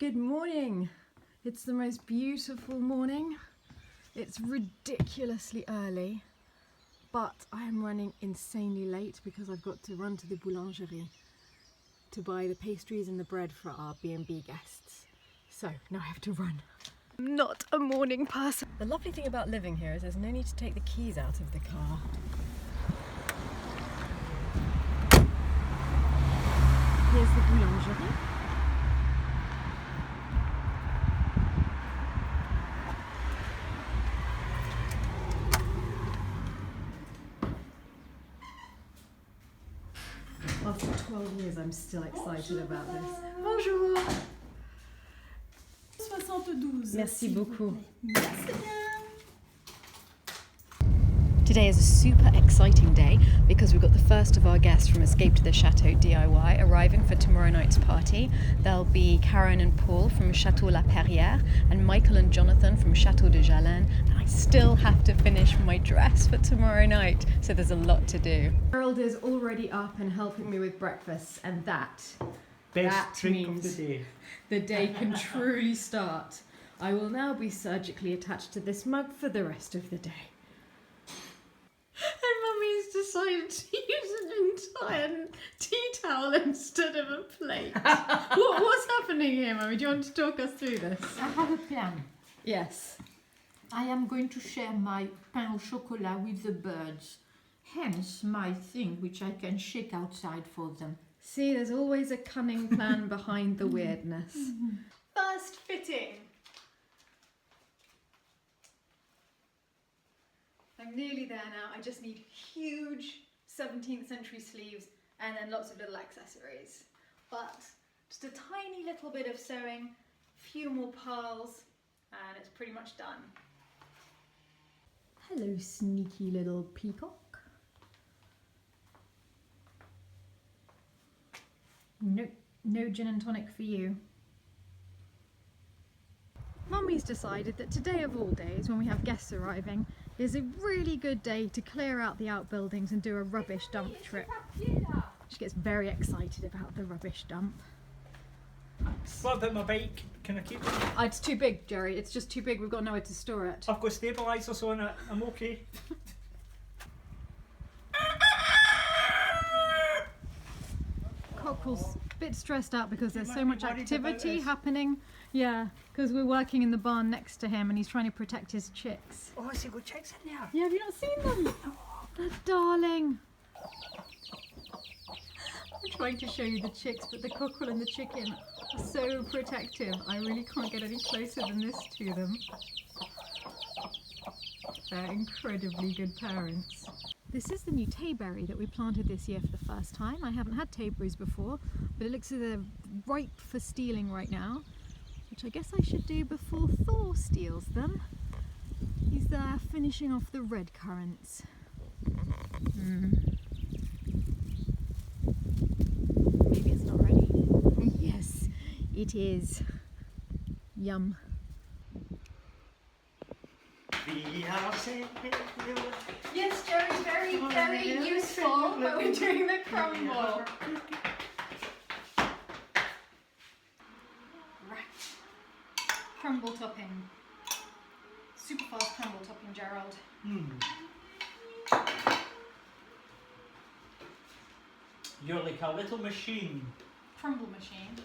Good morning. It's the most beautiful morning. It's ridiculously early, but I am running insanely late because I've got to run to the boulangerie to buy the pastries and the bread for our B&B guests. So now I have to run. I'm not a morning person. The lovely thing about living here is there's no need to take the keys out of the car. Here's the boulangerie. After 12 years, I'm still excited about this. Bonjour. 72. Merci beaucoup. Merci bien. Today is a super exciting day because we've got the first of our guests from Escape to the Chateau DIY arriving for tomorrow night's party. There'll be Karen and Paul from Chateau La Perrière and Michael and Jonathan from Chateau de Lalande. And I still have to finish my dress for tomorrow night, so there's a lot to do. Harold is already up and helping me with breakfast, and that means the day can truly start. I will now be surgically attached to this mug for the rest of the day. And Mummy's decided to use an entire tea towel instead of a plate. What's happening here, Mummy? Do you want to talk us through this? I have a plan. Yes. I am going to share my pain au chocolat with the birds. Hence my thing, which I can shake outside for them. See, there's always a cunning plan behind the weirdness. First fitting. I'm nearly there now. I just need huge 17th century sleeves and then lots of little accessories. But just a tiny little bit of sewing, a few more pearls, and it's pretty much done. Hello, sneaky little peacock. Nope, no gin and tonic for you. Mummy's decided that today of all days, when we have guests arriving, is a really good day to clear out the outbuildings and do a rubbish dump trip. She gets very excited about the rubbish dump. What about my bike? Can I keep it? It's too big, Jerry. It's just too big. We've got nowhere to store it. I've got stabilisers on it. I'm okay. Cockerel's a bit stressed out because there's You so might be much worried activity about this. happening. Yeah, because we're working in the barn next to him and he's trying to protect his chicks. Oh, I see good chicks in there. Yeah, have you not seen them? They're darling. I'm trying to show you the chicks, but the cockerel and the chicken are so protective. I really can't get any closer than this to them. They're incredibly good parents. This is the new tayberry that we planted this year for the first time. I haven't had tayberries before, but it looks as though they're ripe for stealing right now, which I guess I should do before Thor steals them. He's there finishing off the red currants. Maybe it's not ready. Yes, it is. Yum. Yes, Jerry, very useful, but we're doing the crumble. Right. Crumble topping. Super fast crumble topping, Gerald. You're like a little machine. Crumble machine.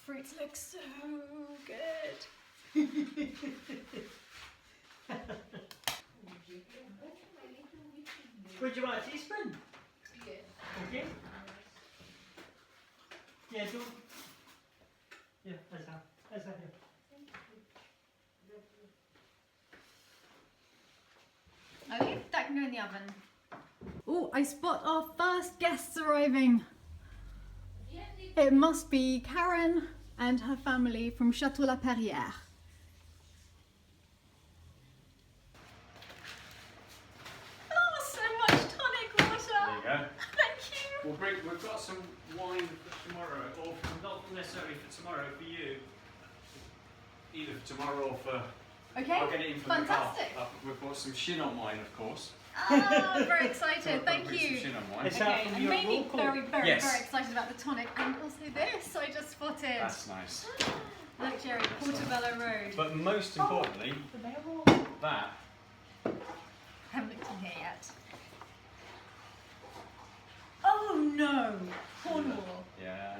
Fruits look so good. Would you want a teaspoon? Yeah. Okay. Yeah, don't. Yeah, that's that. That's that here. Okay, that can go in the oven. Oh, I spot our first guests arriving. It must be Karen and her family from Chateau La Perrière. Oh, so much tonic water. There you go. Thank you. We've got some wine for tomorrow, or not necessarily for tomorrow, for you. Either for tomorrow or for... Okay, I'll get it in from fantastic. the car. We've got some Chinon wine, of course. Oh, I'm very excited. Thank We've got you. some Chinon wine. Is that Okay, from and your made me local? very, very, Yes. very excited about the tonic and also this. I spotted. That's nice. Look, Jerry, Portobello Road. But most importantly, that. I haven't looked in here yet. Oh no! Cornwall. Yeah.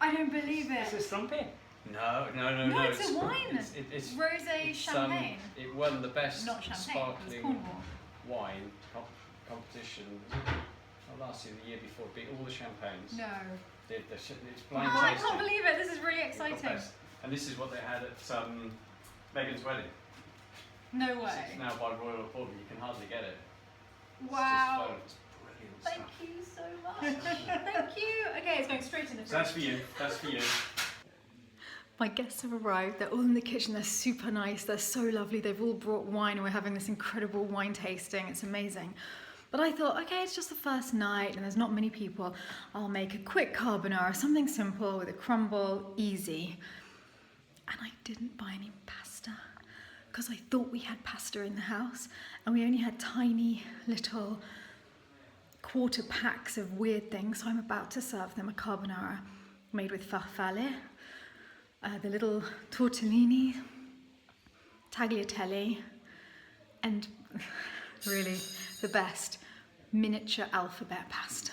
I don't believe Is it. it strumpet? No. No, it's a wine. It's Rosé champagne. It won the best Not champagne, it's sparkling Cornwall. wine competition. Not last year, the year before, beat all the champagnes. No. It's Oh, blind I tasting. can't believe it. This is really It's got exciting. best. And this is what they had at Megan's wedding. No It's way. now by royal appointment. You can hardly get it. It's Wow. just brilliant Thank stuff. you so much. Thank you. Okay, it's going straight in the So that's fridge. for you. That's for you. My guests have arrived. They're all in the kitchen. They're super nice. They're so lovely. They've all brought wine and we're having this incredible wine tasting. It's amazing. But I thought, okay, it's just the first night and there's not many people. I'll make a quick carbonara, something simple with a crumble, easy. And I didn't buy any pasta because I thought we had pasta in the house and we only had tiny little quarter packs of weird things. So I'm about to serve them a carbonara made with farfalle, the little tortellini, tagliatelle, and really the best, miniature alphabet pasta.